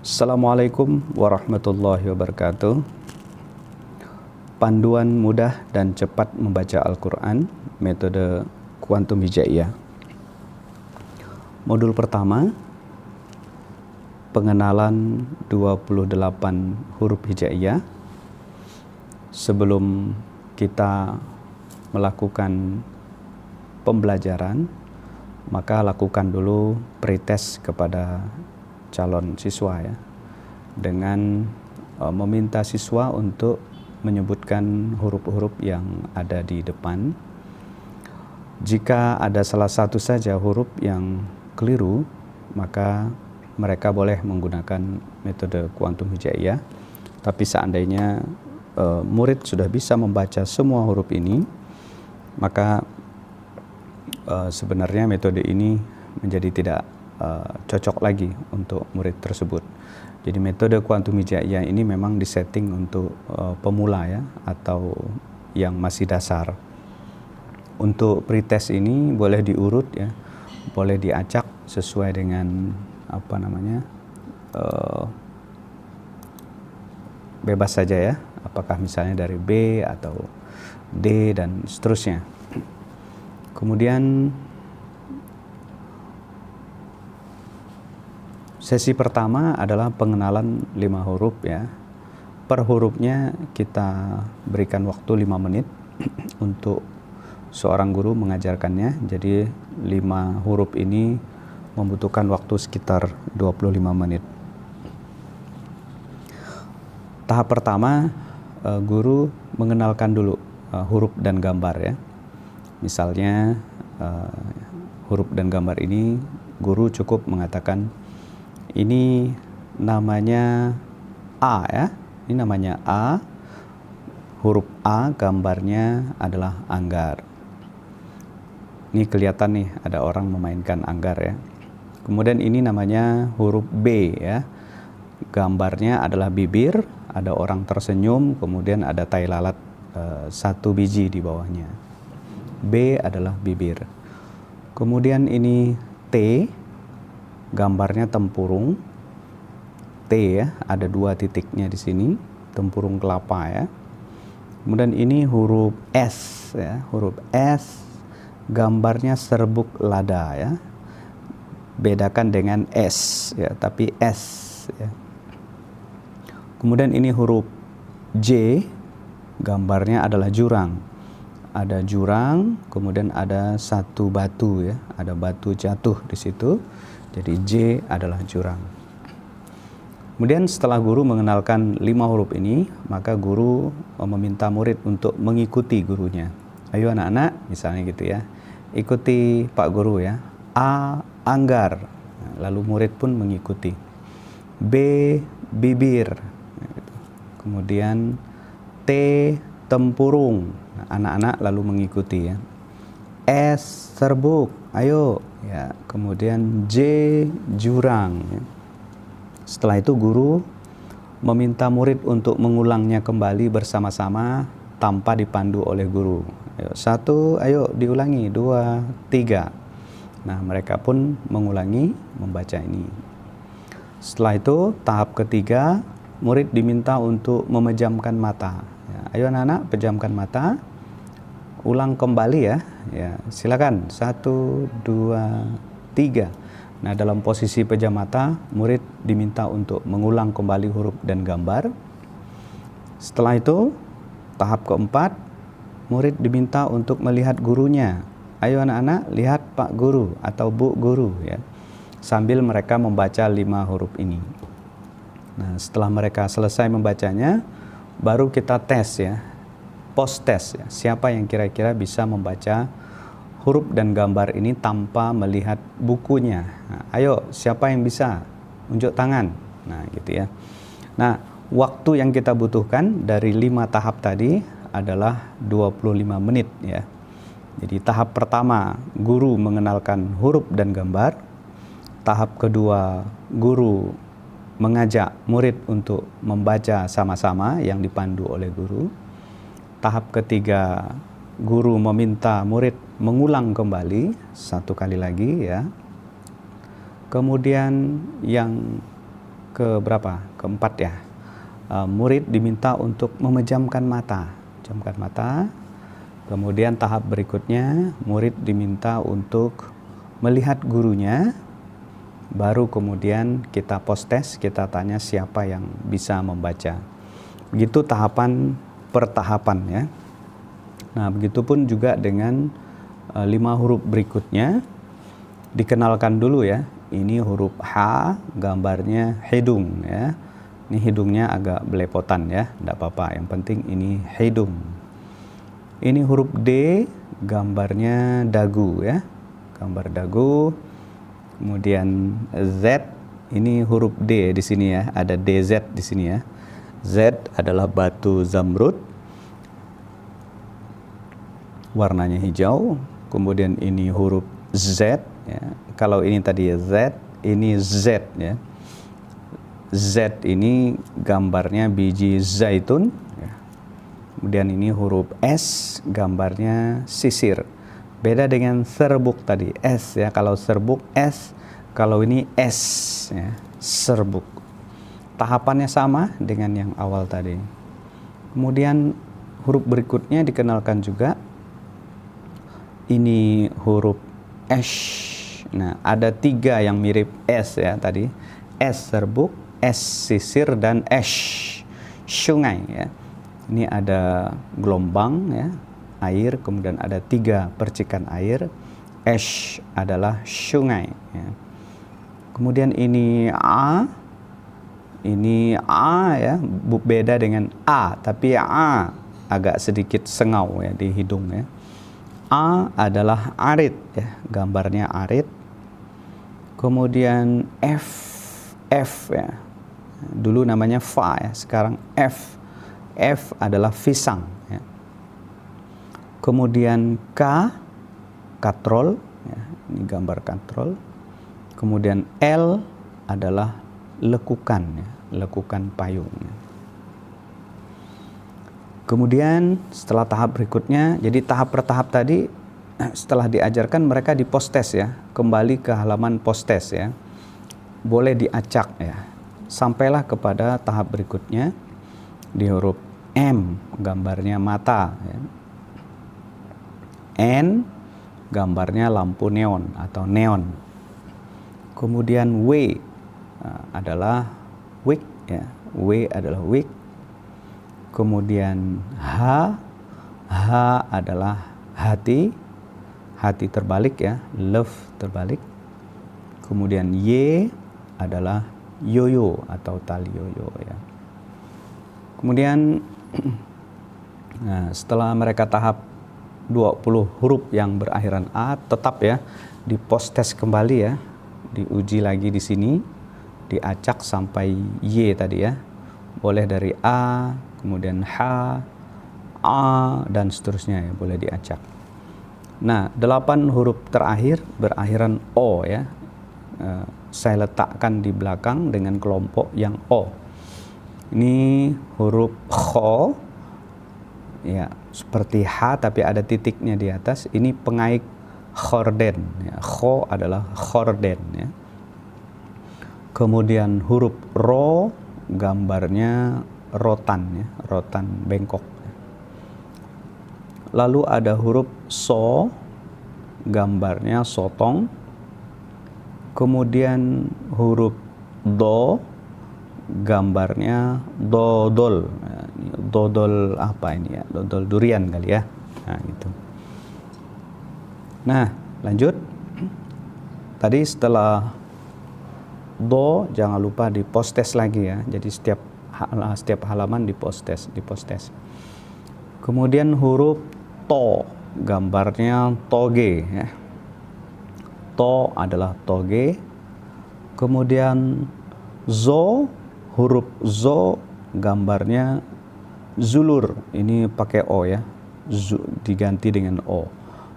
Assalamualaikum warahmatullahi wabarakatuh. Panduan mudah dan cepat membaca Al-Quran, metode kuantum hijaiyah. Modul pertama, pengenalan 28 huruf hijaiyah. Sebelum kita melakukan pembelajaran, maka lakukan dulu pretest kepada calon siswa ya, dengan meminta siswa untuk menyebutkan huruf-huruf yang ada di depan. Jika ada salah satu saja huruf yang keliru, maka mereka boleh menggunakan metode kuantum hijaiyah. Tapi seandainya murid sudah bisa membaca semua huruf ini, maka sebenarnya metode ini menjadi tidak cocok lagi untuk murid tersebut. Jadi metode kuantum hijaiyah ini memang disetting untuk pemula ya, atau yang masih dasar. Untuk pretest ini boleh diurut ya, boleh diacak sesuai dengan bebas saja ya, apakah misalnya dari B atau D dan seterusnya. Kemudian sesi pertama adalah pengenalan 5 huruf ya. Per hurufnya kita berikan waktu 5 menit untuk seorang guru mengajarkannya. Jadi 5 huruf ini membutuhkan waktu sekitar 25 menit. Tahap pertama, guru mengenalkan dulu huruf dan gambar ya. Misalnya huruf dan gambar ini guru cukup mengatakan ini namanya A ya. Ini namanya A. Huruf A gambarnya adalah anggar. Ini kelihatan nih ada orang memainkan anggar ya. Kemudian ini namanya huruf B ya. Gambarnya adalah bibir, ada orang tersenyum, kemudian ada tai lalat 1 biji di bawahnya. B adalah bibir. Kemudian ini T, gambarnya tempurung. T ya, ada 2 titiknya di sini, tempurung kelapa ya. Kemudian ini huruf S ya, huruf S gambarnya serbuk lada ya. Bedakan dengan S ya, tapi S ya. Kemudian ini huruf J, gambarnya adalah jurang. Ada jurang, kemudian ada 1 batu ya, ada batu jatuh di situ. Jadi J adalah jurang. Kemudian setelah guru mengenalkan 5 huruf ini, maka guru meminta murid untuk mengikuti gurunya. Ayo anak-anak, misalnya gitu ya, ikuti Pak Guru ya. A, anggar. Lalu murid pun mengikuti. B, bibir. Kemudian T, tempurung. Anak-anak lalu mengikuti ya. S, serbuk. Ayo ya. Kemudian J, jurang ya. Setelah itu guru meminta murid untuk mengulangnya kembali bersama-sama tanpa dipandu oleh guru. Ayo, 1, ayo diulangi, 2, 3. Nah, mereka pun mengulangi membaca ini. Setelah itu tahap ketiga, murid diminta untuk memejamkan mata. Ya, ayo anak-anak, pejamkan mata. Ulang kembali ya. Ya, silakan. 1, 2, 3. Nah, dalam posisi pejam mata, murid diminta untuk mengulang kembali huruf dan gambar. Setelah itu, tahap keempat, murid diminta untuk melihat gurunya. Ayo anak-anak, lihat Pak Guru atau Bu Guru ya. Sambil mereka membaca 5 huruf ini. Nah, setelah mereka selesai membacanya, baru kita tes ya. Post test ya. Siapa yang kira-kira bisa membaca huruf dan gambar ini tanpa melihat bukunya. Nah, ayo, siapa yang bisa? Unjuk tangan. Nah, gitu ya. Nah, waktu yang kita butuhkan dari 5 tahap tadi adalah 25 menit ya. Jadi tahap pertama, guru mengenalkan huruf dan gambar. Tahap kedua, guru mengajak murid untuk membaca sama-sama yang dipandu oleh guru. Tahap ketiga, guru meminta murid mengulang kembali 1 kali lagi ya. Kemudian yang ke berapa? Keempat ya. Murid diminta untuk memejamkan mata. Memejamkan mata. Kemudian tahap berikutnya, murid diminta untuk melihat gurunya. Baru kemudian kita post test, kita tanya siapa yang bisa membaca. Begitu tahapan per tahapan ya. Nah, begitupun juga dengan 5 huruf berikutnya. Dikenalkan dulu ya. Ini huruf H, gambarnya hidung ya. Ini hidungnya agak belepotan ya, tidak apa-apa. Yang penting ini hidung. Ini huruf D, gambarnya dagu ya, gambar dagu. Kemudian Z, ini huruf D di sini ya, ada DZ di sini ya. Z adalah batu zamrud, warnanya hijau. Kemudian ini huruf Z ya. Kalau ini tadi Z, ini Z ya. Z ini gambarnya biji zaitun ya. Kemudian ini huruf S, gambarnya sisir. Beda dengan serbuk tadi, S ya. Kalau serbuk S, kalau ini S ya, serbuk. Tahapannya sama dengan yang awal tadi. Kemudian huruf berikutnya dikenalkan juga. Ini huruf S. Nah, ada 3 yang mirip S ya tadi. S serbuk, S sisir, dan esh sungai ya. Ini ada gelombang ya, air, kemudian ada 3 percikan air. Esh adalah sungai ya. Kemudian ini A ya, beda dengan A, tapi A agak sedikit sengau ya di hidung ya. A adalah arit ya, gambarnya arit. Kemudian F ya. Dulu namanya Fa ya, sekarang F. F adalah pisang ya. Kemudian K, katrol ya. Ini gambar katrol. Kemudian L adalah lekukan ya, lekukan payung ya. Kemudian setelah tahap berikutnya, jadi tahap per tahap tadi setelah diajarkan mereka di post test ya, kembali ke halaman post test ya. Boleh diacak ya. Sampailah kepada tahap berikutnya di huruf M, gambarnya mata ya. N, gambarnya lampu neon atau neon. Kemudian W adalah wick ya. W adalah wick. Kemudian H adalah hati, hati terbalik ya, love terbalik. Kemudian Y adalah yoyo atau tali yoyo ya. Kemudian nah, setelah mereka tahap 20 huruf yang berakhiran A, tetap ya di post test kembali ya, diuji lagi di sini, diacak sampai Y tadi ya. Boleh dari A, kemudian H, A, dan seterusnya ya, boleh diacak. Nah, 8 huruf terakhir berakhiran O ya. Saya letakkan di belakang dengan kelompok yang O. Ini huruf Kho ya, seperti H tapi ada titiknya di atas. Ini pengaik khorden ya. Kho adalah khorden ya. Kemudian huruf Ro, gambarnya rotan ya, rotan bengkok. Lalu ada huruf So, gambarnya sotong. Kemudian huruf Do, gambarnya dodol. Dodol apa ini ya? Dodol durian kali ya. Nah, gitu. Nah, lanjut. Tadi setelah Do, jangan lupa di post test lagi ya. Jadi setiap halaman di post test. Kemudian huruf To, gambarnya toge ya. To adalah toge. Kemudian Zo, huruf Zo gambarnya zulur. Ini pakai O ya, diganti dengan O.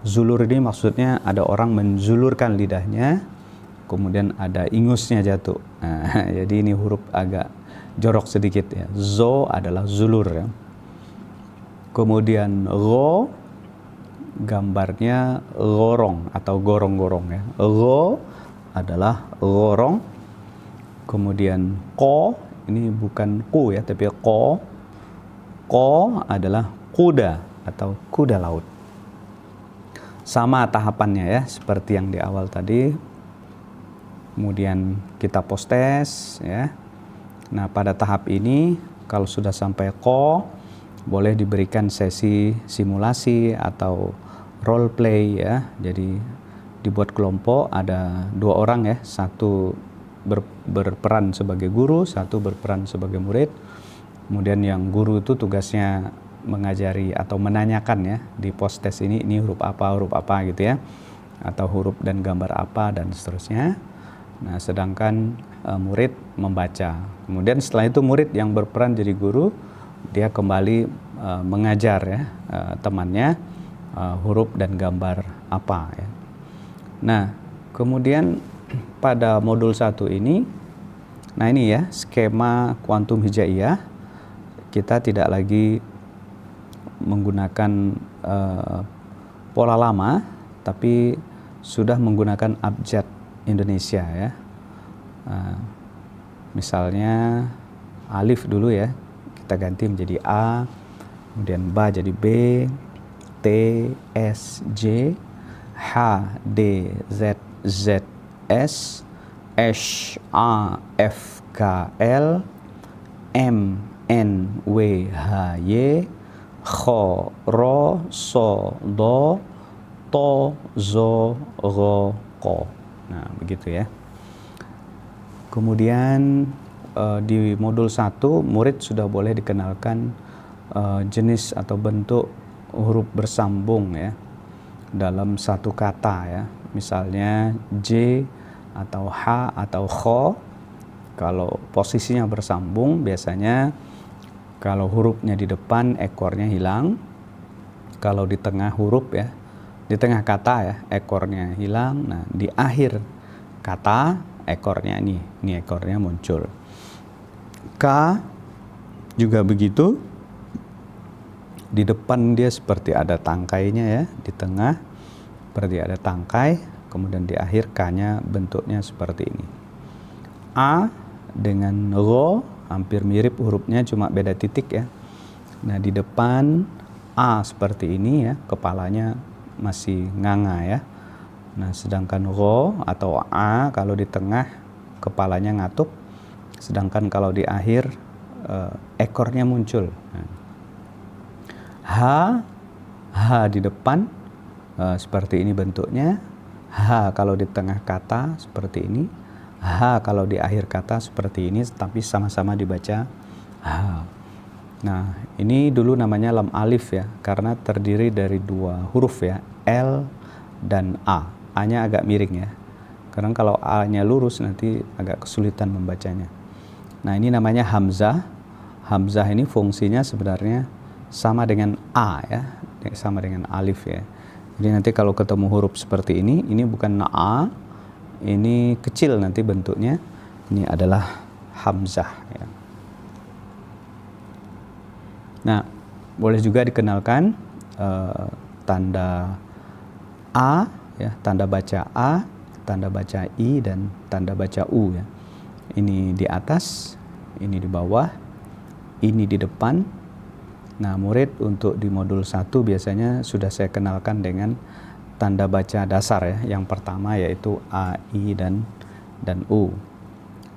Zulur ini maksudnya ada orang menjulurkan lidahnya, kemudian ada ingusnya jatuh. Nah, jadi ini huruf agak jorok sedikit ya. Zo adalah zulur ya. Kemudian Ro, gambarnya lorong atau gorong-gorong ya. Ro adalah lorong. Kemudian ko, ini bukan ku ya, tapi ko. Ko adalah kuda atau kuda laut. Sama tahapannya ya, seperti yang di awal tadi. Kemudian kita postes ya. Nah, pada tahap ini kalau sudah sampai ko, boleh diberikan sesi simulasi atau role play ya. Jadi dibuat kelompok, ada 2 orang ya, satu berperan sebagai guru, satu berperan sebagai murid. Kemudian yang guru itu tugasnya mengajari atau menanyakan ya, di postes ini huruf apa gitu ya, atau huruf dan gambar apa dan seterusnya. Nah, sedangkan murid membaca. Kemudian setelah itu murid yang berperan jadi guru, dia kembali mengajar ya temannya huruf dan gambar apa ya. Nah, kemudian pada modul 1 ini, nah ini ya skema kuantum hijaiyah, kita tidak lagi menggunakan pola lama, tapi sudah menggunakan abjad Indonesia ya. Misalnya alif dulu ya, kita ganti menjadi A, kemudian ba jadi B, T, S, J, H, D, Z, Z, S, A, F, K, L, M, N, W, H, Y, Kho, Ro, So, Do, To, Zo, Ro, Ko. Nah, begitu ya. Kemudian di modul 1 murid sudah boleh dikenalkan jenis atau bentuk huruf bersambung ya dalam satu kata ya. Misalnya J atau H atau Kho, kalau posisinya bersambung biasanya kalau hurufnya di depan ekornya hilang, kalau di tengah huruf ya, di tengah kata ya ekornya hilang. Nah, di akhir kata ekornya ini ekornya muncul. K juga begitu, di depan dia seperti ada tangkainya ya, di tengah seperti ada tangkai, kemudian di akhir K-nya bentuknya seperti ini. A dengan Ro hampir mirip hurufnya, cuma beda titik ya. Nah, di depan A seperti ini ya, kepalanya masih nganga ya. Nah, sedangkan Ro atau A kalau di tengah kepalanya ngatup, sedangkan kalau di akhir ekornya muncul. Nah, H di depan seperti ini bentuknya. H kalau di tengah kata seperti ini. H kalau di akhir kata seperti ini, tapi sama-sama dibaca H. Nah, ini dulu namanya lam alif ya, karena terdiri dari 2 huruf ya, L dan A. A-nya agak miring ya, karena kalau A-nya lurus nanti agak kesulitan membacanya. Nah, ini namanya hamzah. Hamzah ini fungsinya sebenarnya sama dengan A ya, sama dengan alif ya. Jadi nanti kalau ketemu huruf seperti ini bukan A, ini kecil nanti bentuknya, ini adalah hamzah ya. Nah, boleh juga dikenalkan tanda A ya, tanda baca A, tanda baca I, dan tanda baca U ya. Ini di atas, ini di bawah, ini di depan. Nah, murid untuk di modul 1 biasanya sudah saya kenalkan dengan tanda baca dasar ya. Yang pertama yaitu A, I, dan U.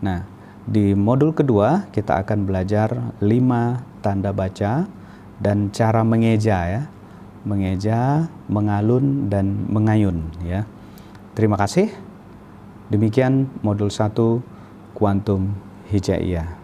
Nah, di modul kedua kita akan belajar 5 tanda baca dan cara mengeja ya. Mengeja, mengalun, dan mengayun ya. Terima kasih. Demikian modul 1 Kuantum Hijaiyah.